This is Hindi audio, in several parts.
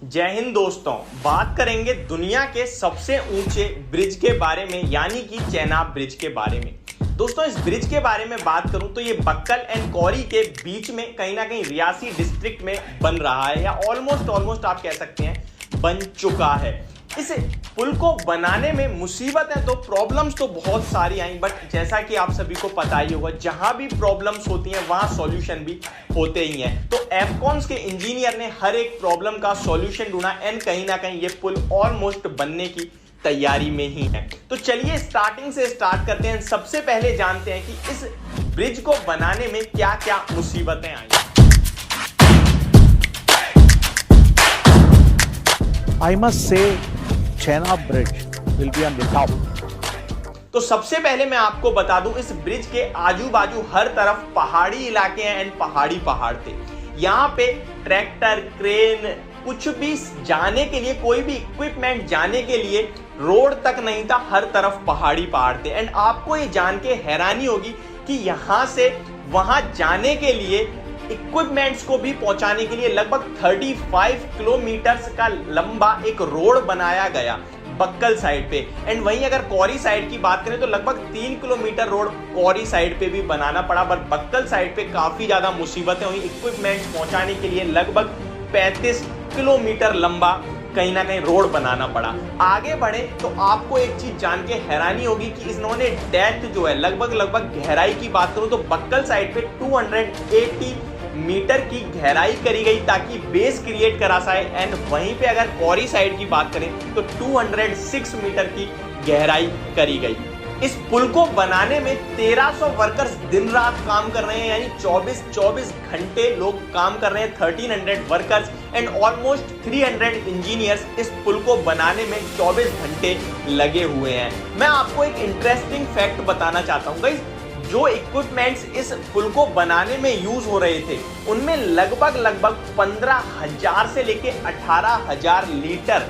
जय हिंद दोस्तों, बात करेंगे दुनिया के सबसे ऊंचे ब्रिज के बारे में, यानी कि चेनाब ब्रिज के बारे में। दोस्तों, इस ब्रिज के बारे में बात करूं तो ये बक्कल एंड कौरी के बीच में कहीं ना कहीं रियासी डिस्ट्रिक्ट में बन रहा है, या ऑलमोस्ट आप कह सकते हैं बन चुका है। इस पुल को बनाने में मुसीबतें तो प्रॉब्लम्स तो बहुत सारी आई, बट जैसा कि आप सभी को पता ही होगा, जहां भी प्रॉब्लम्स होती हैं वहां सॉल्यूशन भी होते ही हैं। तो एफकॉन्स के इंजीनियर ने हर एक प्रॉब्लम का सॉल्यूशन ढूंढा एंड कहीं ना कहीं ये पुल ऑलमोस्ट बनने की तैयारी में ही है। तो चलिए स्टार्टिंग से स्टार्ट करते हैं। सबसे पहले जानते हैं कि इस ब्रिज को बनाने में क्या क्या मुसीबतें आई। I must say, Chenab Bridge will be on the top. तो सबसे पहले मैं आपको बता दूं, इस ब्रिज के आजू बाजू हर तरफ पहाड़ी इलाके हैं एंड पहाड़ थे। यहाँ पे ट्रैक्टर, क्रेन, कुछ भी जाने के लिए, कोई भी इक्विपमेंट जाने के लिए रोड तक नहीं था, हर तरफ पहाड़ थे। एंड आपको ये जान के हैरानी होगी कि यहाँ से वहां जाने के लिए इक्विपमेंट्स को भी पहुंचाने के लिए लगभग 35 किलोमीटर का लंबा एक रोड बनाया गया बक्कल साइड पे। एंड वहीं अगर कौरी साइड की बात करें तो लगभग 3 किलोमीटर रोड कौरी साइड पे भी बनाना पड़ा, बट बक्कल साइड पे काफी ज्यादा मुसीबतें हुई। इक्विपमेंट्स पहुंचाने के लिए लगभग 35 किलोमीटर लंबा कहीं ना कहीं रोड बनाना पड़ा। आगे बढ़े तो आपको एक चीज जान के हैरानी होगी कि इन्होंने डेप्थ जो है लगभग गहराई की बात करूं तो बक्कल साइड पे 280 मीटर की गहराई करी गई ताकि बेस क्रिएट करा सके। एंड वहीं पे अगर कौरी साइड की बात करें तो 206 मीटर की गहराई करी गई। इस पुल को बनाने में 1300 वर्कर्स दिन रात काम कर रहे हैं, यानी 24 घंटे लोग काम कर रहे हैं। 1300 वर्कर्स एंड ऑलमोस्ट 300 इंजीनियर्स इस पुल को बनाने में 24 घंटे लगे हुए हैं। मैं आपको एक इंटरेस्टिंग फैक्ट बताना चाहता हूँ गाइस, जो इक्विपमेंट्स इस पुल को बनाने में यूज हो रहे थे उनमें लगभग 15,000 से लेके 18,000 लीटर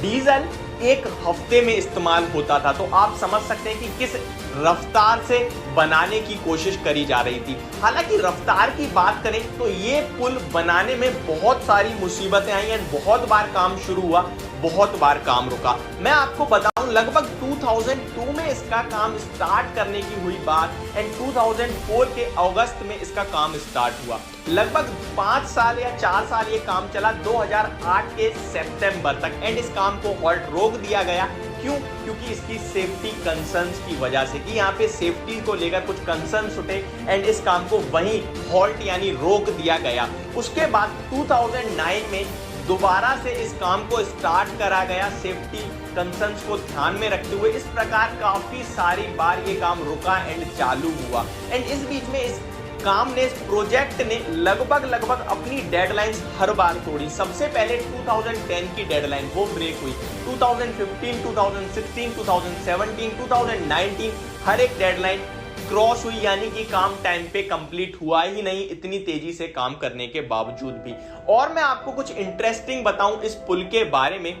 डीजल एक हफ्ते में इस्तेमाल होता था। तो आप समझ सकते हैं कि किस रफ्तार से बनाने की कोशिश करी जा रही थी। हालांकि रफ्तार की बात करें तो ये पुल बनाने में बहुत सारी मुसीबतें आई एंड बहुत बार काम शुरू हुआ, बहुत बार काम रुका। मैं आपको बताऊं, लगभग 2002 में इसका काम स्टार्ट करने की हुई बात एंड 2004 के अगस्त में इसका काम स्टार्ट हुआ। लगभग 5 साल या 4 साल ये काम चला 2008 के सितंबर तक एंड इस काम को हॉल्ट रोक दिया गया। क्यों? क्योंकि इसकी सेफ्टी कंसर्न्स की वजह से, कि यहाँ पे सेफ्टी को लेकर कुछ कंसर्न्स उठे एंड इस काम को वहीं हॉल्ट यानी रोक दिया गया। उसके बाद 2009 में दोबारा से इस काम को स्टार्ट करा गया सेफ्टी कंसर्न्स को ध्यान में रखते हुए। इस प्रकार काफी सारी बार ये काम रुका एंड चालू हुआ। एंड इस बीच में इस काम ने, इस प्रोजेक्ट ने लगभग अपनी डेडलाइंस हर बार तोड़ी। सबसे पहले 2010 की डेडलाइन वो ब्रेक हुई, 2015, 2016, 2017, 2019 हर एक डेडलाइन क्रॉस हुई, यानी कि काम टाइम पे कंप्लीट हुआ ही नहीं, इतनी तेजी से काम करने के बावजूद भी। और मैं आपको कुछ इंटरेस्टिंग बताऊं इस पुल के बारे में,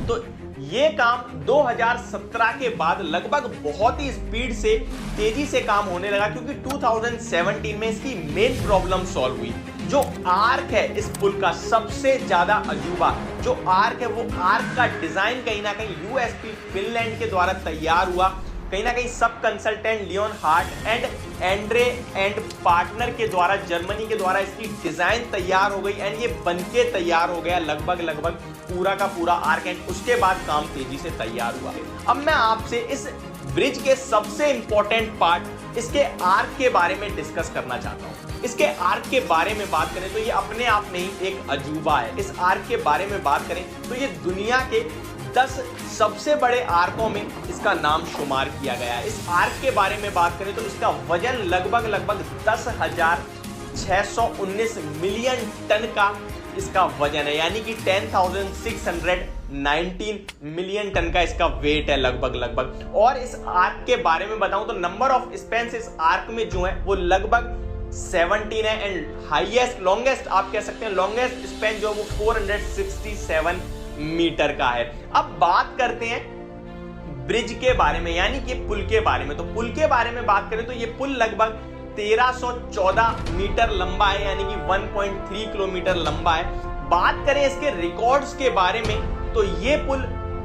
तो ये काम 2017 के बाद लगभग बहुत ही स्पीड से, तेजी से काम होने लगा, क्योंकि 2017 में इसकी मेन प्रॉब्लम सॉल्व हुई। जो आर्क है इस पुल का सबसे ज्यादा अजूबा जो आर्क है, वो आर्क का डिजाइन कहीं ना कहीं यूएसपी फिनलैंड के द्वारा तैयार हुआ। कहीं ना कहीं सब consultant Leon Hart and Andre and partner के द्वारा, जर्मनी के द्वारा इसकी डिजाइन तैयार हो गई एंड ये बनके तैयार हो गया लगभग पूरा का पूरा आर्क। एंड उसके बाद काम तेजी से तैयार हुआ। अब मैं आपसे इस ब्रिज के सबसे इंपॉर्टेंट पार्ट, इसके आर्क के बारे में डिस्कस करना चाहता हूं। इसके आर्क के बारे में बात करें तो ये अपने आप में ही एक अजूबा है। इस आर्क के बारे में बात करें तो ये दुनिया के 10 सबसे बड़े आर्कों में इसका नाम शुमार किया गया है। इस आर्क के बारे में बात करें तो इसका वजन लगभग 10,619 मिलियन टन का इसका वजन है, यानी कि 10,619 मिलियन टन का इसका वेट है लगभग। और इस आर्क के बारे में बताऊं तो नंबर ऑफ स्पैन्स इस आर्क में जो है वो लगभग 17 है एंड हाईएस्ट, लॉन्गेस्ट आप कह सकते हैं, लॉन्गेस्ट स्पैन जो है वो 467 मीटर का है। अब बात करते हैं ब्रिज के बारे में, यानी कि पुल के बारे में। तो पुल के बारे में बात करें तो ये पुल लगभग 1314 मीटर लंबा है, यानी कि 1.3 किलोमीटर लंबा है। बात करें इसके रिकॉर्ड्स के बारे में तो ये पुल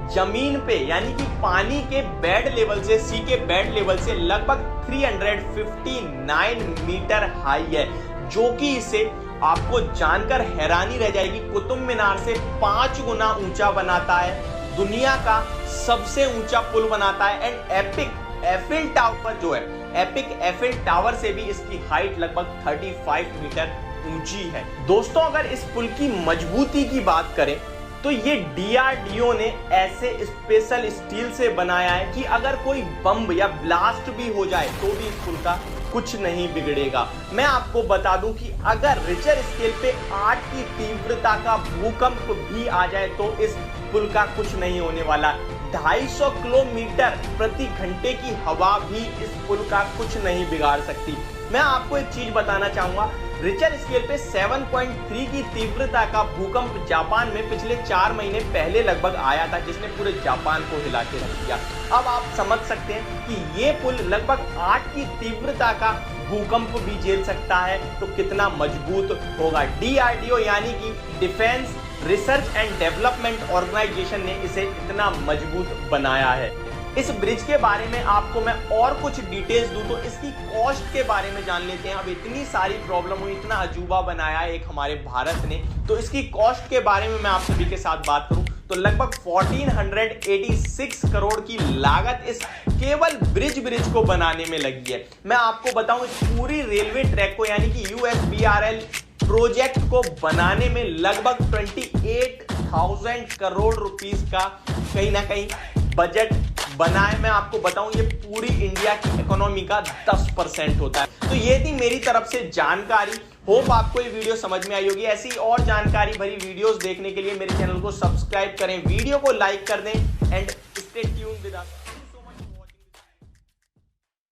जमीन पे यानी कि पानी के बेड लेवल से, सी के बेड लेवल से लगभग 359 मीटर हाई है, जो कि इसे आपको जानकर हैरानी रह जाएगी कुतुब मीनार से 5 गुना ऊंचा बनाता है, दुनिया का सबसे ऊंचा पुल बनाता है। एंड एपिक एफिल टावर जो है, एपिक एफिल टावर से भी इसकी हाइट लगभग 35 मीटर ऊंची है। दोस्तों अगर इस पुल की मजबूती की बात करें तो ये DRDO ने ऐसे स्पेशल स्टील से बनाया है कि अगर कोई बम या ब्लास्ट भी हो जाए तो भी इस पुल का कुछ नहीं बिगड़ेगा। मैं आपको बता दूं कि अगर रिचर स्केल पे 8 की तीव्रता का भूकंप भी आ जाए तो इस पुल का कुछ नहीं होने वाला। 250 किलोमीटर प्रति घंटे की हवा भी इस पुल का कुछ नहीं बिगाड़ सकती। मैं आपको एक चीज बताना चाहूंगा, रिचर स्केल पे 7.3 की तीव्रता का भूकंप जापान में पिछले 4 महीने पहले लगभग आया था, जिसने पूरे जापान को हिला के रख दिया। अब आप समझ सकते हैं कि ये पुल लगभग 8 की तीव्रता का भूकंप भी झेल सकता है, तो कितना मजबूत होगा। DRDO यानी कि defence research and development organisation ने इसे इतना मजबूत बनाया है। इस ब्रिज के बारे में आपको मैं और कुछ डिटेल्स दूं तो इसकी कॉस्ट के बारे में जान लेते हैं। अब इतनी सारी प्रॉब्लम हुई, इतना अजूबा बनाया है एक हमारे भारत ने, तो इसकी कॉस्ट के बारे में मैं आप सभी के साथ बात करूं तो लगभग 1486 करोड़ की लागत इस केवल ब्रिज को बनाने में लगी है। मैं आपको बताऊं इस पूरी रेलवे ट्रैक को यानी कि USBRL प्रोजेक्ट को बनाने में लगभग 28,000 करोड़ रुपीस का कहीं ना कहीं बजट बना है। मैं आपको बताऊं ये पूरी इंडिया की इकोनॉमी का 10% होता है। तो ये थी मेरी तरफ से जानकारी। होप आपको ये वीडियो समझ में आई होगी। ऐसी और जानकारी भरी वीडियोस देखने के लिए मेरे चैनल को सब्सक्राइब करें, वीडियो को लाइक कर दें and stay tuned with us.